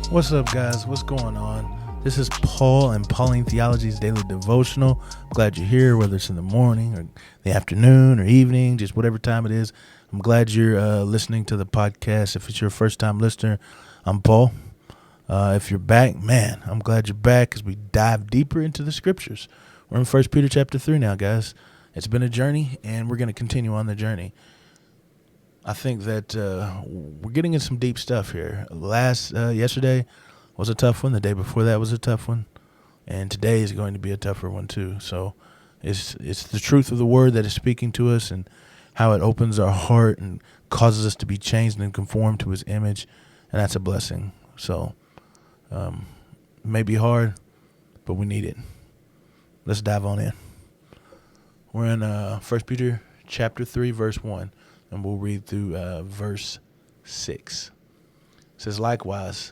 What's up, guys? What's going on? This is Paul and Pauline Theology's Daily Devotional. I'm glad you're here, whether it's in the morning or the afternoon or evening, just whatever time it is. I'm glad you're listening to the podcast. If it's your first time listener, I'm Paul. If you're back, man, I'm glad you're back as we dive deeper into the scriptures. We're in 1 Peter chapter 3 now, guys. It's been a journey, and we're going to continue on the journey. I think that we're getting in some deep stuff here. Yesterday was a tough one. The day before that was a tough one. And today is going to be a tougher one too. So it's the truth of the word that is speaking to us and how it opens our heart and causes us to be changed and conformed to his image. And that's a blessing. So it may be hard, but we need it. Let's dive on in. We're in 1 Peter chapter 3, verse 1. And we'll read through verse 6. It says, "Likewise,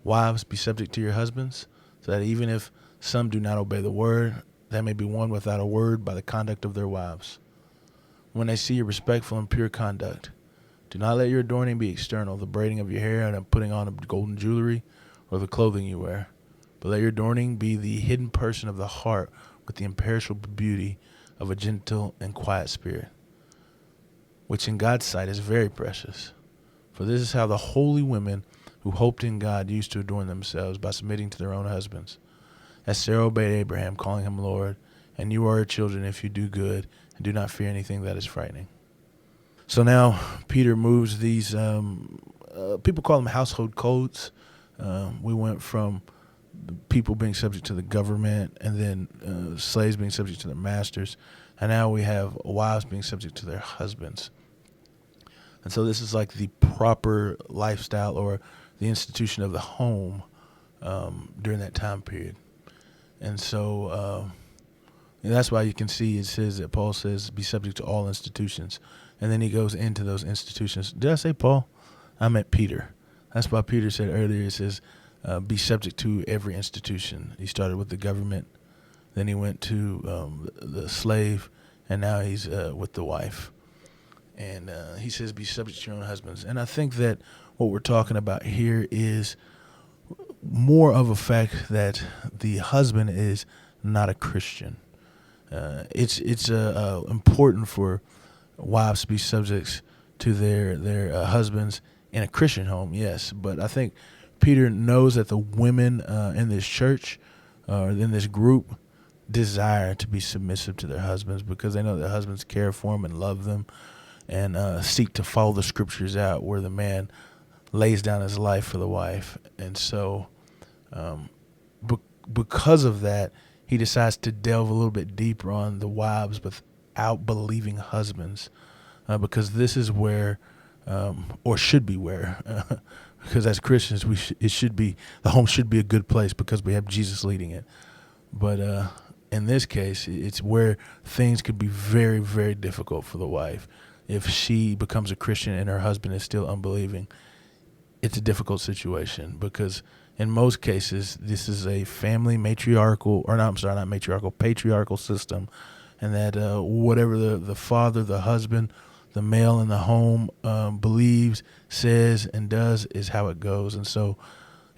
wives, be subject to your husbands, so that even if some do not obey the word, they may be won without a word by the conduct of their wives. When they see your respectful and pure conduct, do not let your adorning be external, the braiding of your hair and the putting on of golden jewelry, or the clothing you wear. But let your adorning be the hidden person of the heart with the imperishable beauty of a gentle and quiet spirit, which in God's sight is very precious. For this is how the holy women who hoped in God used to adorn themselves, by submitting to their own husbands. As Sarah obeyed Abraham, calling him Lord, and you are her children if you do good and do not fear anything that is frightening." So now Peter moves these, people call them household codes. We went from people being subject to the government, and then slaves being subject to their masters, and now we have wives being subject to their husbands. And so this is like the proper lifestyle or the institution of the home during that time period. And so that's why you can see it says that Paul says, be subject to all institutions. And then he goes into those institutions. Did I say Paul? I meant Peter. That's why Peter said earlier, it says, be subject to every institution. He started with the government, then he went to the slave, and now he's with the wife. And he says, be subject to your own husbands. And I think that what we're talking about here is more of a fact that the husband is not a Christian. It's important for wives to be subject to their husbands in a Christian home, yes. But I think Peter knows that the women in this church or in this group desire to be submissive to their husbands because they know their husbands care for them and love them, and seek to follow the scriptures out where the man lays down his life for the wife. And so because of that, he decides to delve a little bit deeper on the wives without believing husbands, because this is where, or should be where, because as Christians, the home should be a good place because we have Jesus leading it. But in this case, it's where things could be very, very difficult for the wife. If she becomes a Christian and her husband is still unbelieving, it's a difficult situation because in most cases, this is a family patriarchal system, and that whatever the father, the husband, the male in the home believes, says, and does is how it goes. And so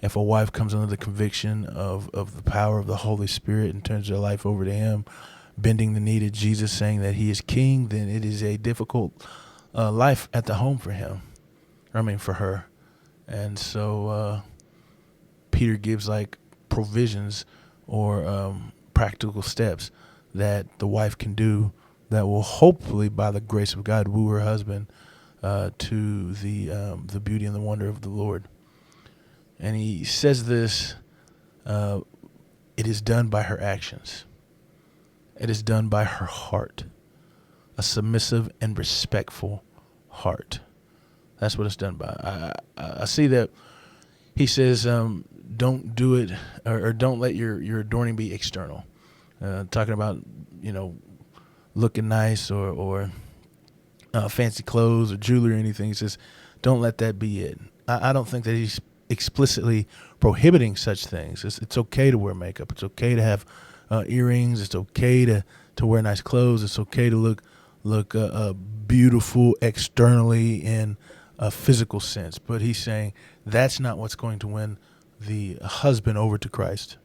if a wife comes under the conviction of the power of the Holy Spirit and turns their life over to him, bending the knee to Jesus, saying that he is king, then it is a difficult life at the home for her. And so Peter gives like provisions or practical steps that the wife can do that will hopefully, by the grace of God, woo her husband to the beauty and the wonder of the Lord. And he says this, it is done by her actions. It is done by her heart, a submissive and respectful heart. That's what it's done by. I see that he says, don't do it or don't let your adorning be external. Talking about, looking nice or fancy clothes or jewelry or anything. He says, don't let that be it. I don't think that he's explicitly prohibiting such things. It's okay to wear makeup. It's okay to have earrings. It's okay to wear nice clothes. It's okay to look beautiful externally in a physical sense. But he's saying that's not what's going to win the husband over to Christ.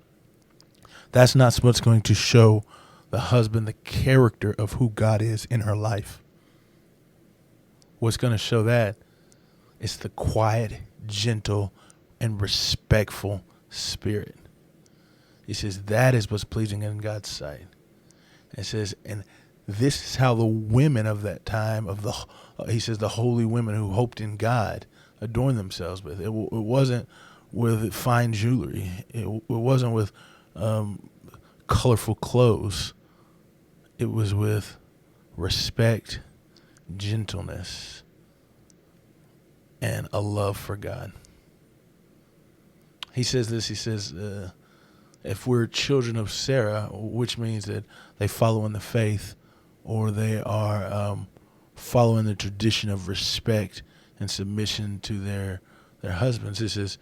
That's not what's going to show the husband the character of who God is in her life. What's going to show that is the quiet, gentle, and respectful spirit. He says that is what's pleasing in God's sight. It says, and this is how the women of that time, he says the holy women who hoped in God, adorned themselves with. It wasn't with fine jewelry. It wasn't with colorful clothes. It was with respect, gentleness, and a love for God. He says this, he says, if we're children of Sarah, which means that they follow in the faith, or they are following the tradition of respect and submission to their husbands, he says,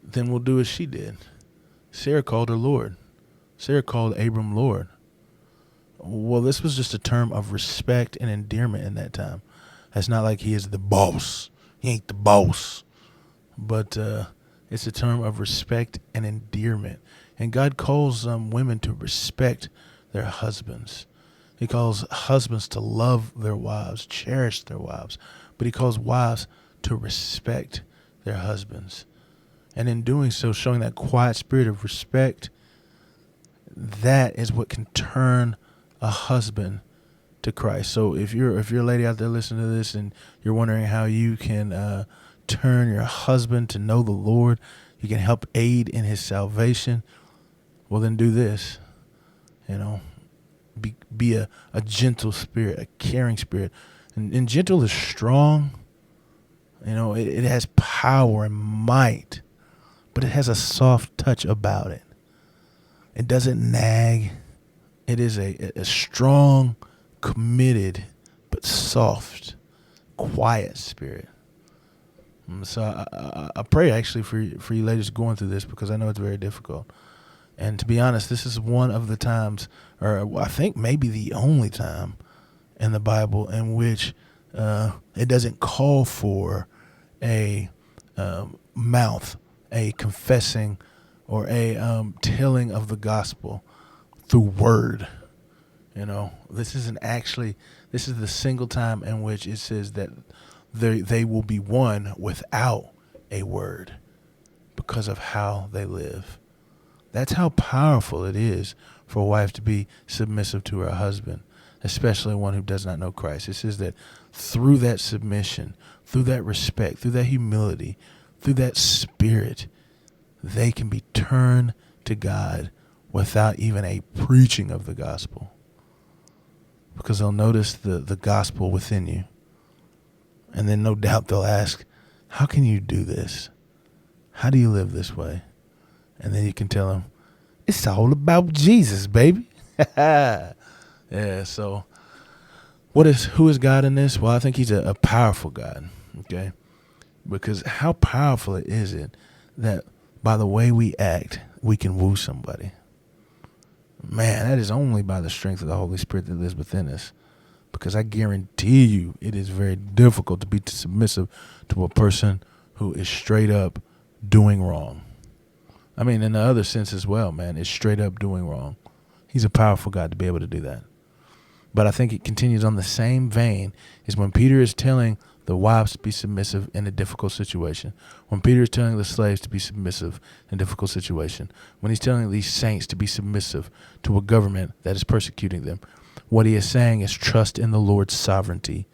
then we'll do as she did. Sarah called her Lord. Sarah called Abram Lord. Well, this was just a term of respect and endearment in that time. It's not like he is the boss. He ain't the boss. But it's a term of respect and endearment. And God calls women to respect their husbands. He calls husbands to love their wives, cherish their wives. But he calls wives to respect their husbands. And in doing so, showing that quiet spirit of respect, that is what can turn a husband to Christ. So if you're a lady out there listening to this and you're wondering how you can turn your husband to know the Lord, you can help aid in his salvation, well, then do this. Be a gentle spirit, a caring spirit. And gentle is strong. It has power and might, but it has a soft touch about it. It doesn't nag. It is a strong, committed, but soft, quiet spirit. So I pray actually for you ladies going through this, because I know it's very difficult. And to be honest, this is one of the times, or I think maybe the only time in the Bible in which it doesn't call for a mouth, a confessing, or a telling of the gospel through word. This is the single time in which it says that they will be one without a word because of how they live. That's how powerful it is for a wife to be submissive to her husband, especially one who does not know Christ. It says that through that submission, through that respect, through that humility, through that spirit, they can be turned to God without even a preaching of the gospel, because they'll notice the gospel within you. And then no doubt they'll ask, how can you do this? How do you live this way? And then you can tell them, it's all about Jesus, baby. Yeah, so who is God in this? Well, I think he's a powerful God, okay? Because how powerful is it that by the way we act, we can woo somebody? Man, that is only by the strength of the Holy Spirit that lives within us. Because I guarantee you, it is very difficult to be submissive to a person who is straight up doing wrong. I mean, in the other sense as well, man, it's straight up doing wrong. He's a powerful God to be able to do that. But I think it continues on the same vein is when Peter is telling the wives to be submissive in a difficult situation. When Peter is telling the slaves to be submissive in a difficult situation. When he's telling these saints to be submissive to a government that is persecuting them. What he is saying is trust in the Lord's sovereignty.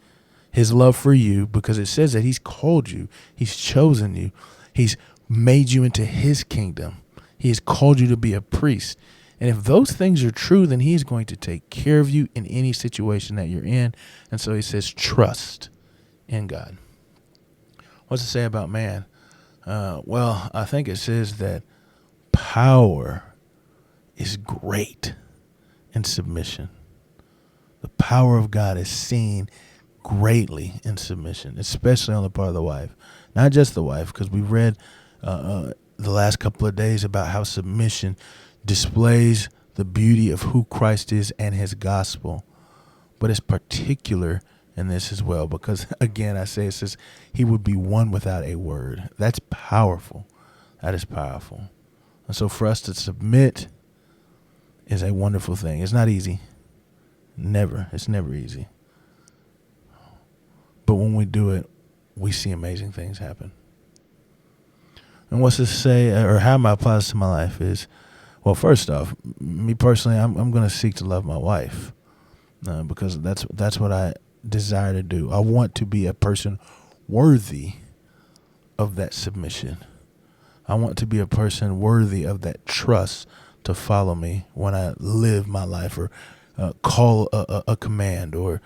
His love for you, because it says that he's called you. He's chosen you. He's made you into his kingdom. He has called you to be a priest. And if those things are true, then he's going to take care of you in any situation that you're in. And so he says, trust in God. What's it say about man? Well, I think it says that power is great in submission. The power of God is seen greatly in submission, especially on the part of the wife. Not just the wife, because we've read the last couple of days about how submission displays the beauty of who Christ is and his gospel. But it's particular in this as well, because again, I say it says he would be one without a word. That's powerful. That is powerful. And so for us to submit is a wonderful thing. It's not easy. It's never easy. But when we do it, we see amazing things happen. And what's to say, or how I apply this to my life is, well, first off, me personally, I'm going to seek to love my wife because that's what I desire to do. I want to be a person worthy of that submission. I want to be a person worthy of that trust to follow me when I live my life or call a command or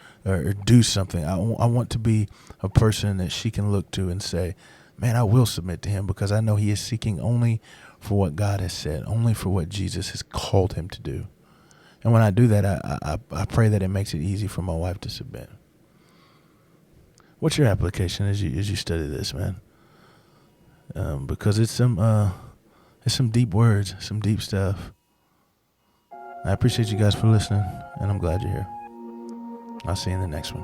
do something. I want to be a person that she can look to and say, man, I will submit to him because I know he is seeking only for what God has said, only for what Jesus has called him to do. And when I do that, I pray that it makes it easy for my wife to submit. What's your application as you study this, man? Because it's some deep words, some deep stuff. I appreciate you guys for listening, and I'm glad you're here. I'll see you in the next one.